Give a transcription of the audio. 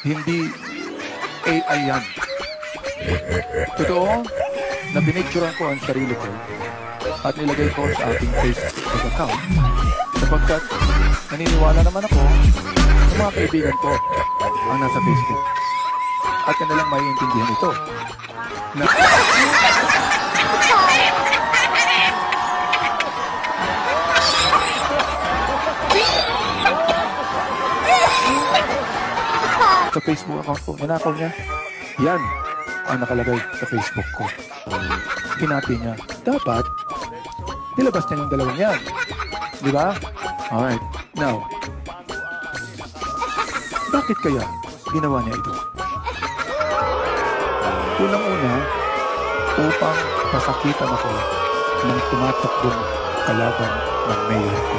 Hindi AI yan. Totoo na binigturan ko ang sarili ko at nilagay ko sa ating Facebook account sapagkat naniniwala naman ako sa mga kaibigan ko ang nasa Facebook at kanilang maiintindihan ito na sa Facebook account ko, nanakaw niya. Yan ang nakalagay sa Facebook ko. Kinati niya. Dapat, nilabas niya yung dalawang yan. Di ba? Alright. Now, bakit kaya ginawa niya ito? Unang-una, upang pasakitan ako ng tumatakbong kalaban ng mayor ko.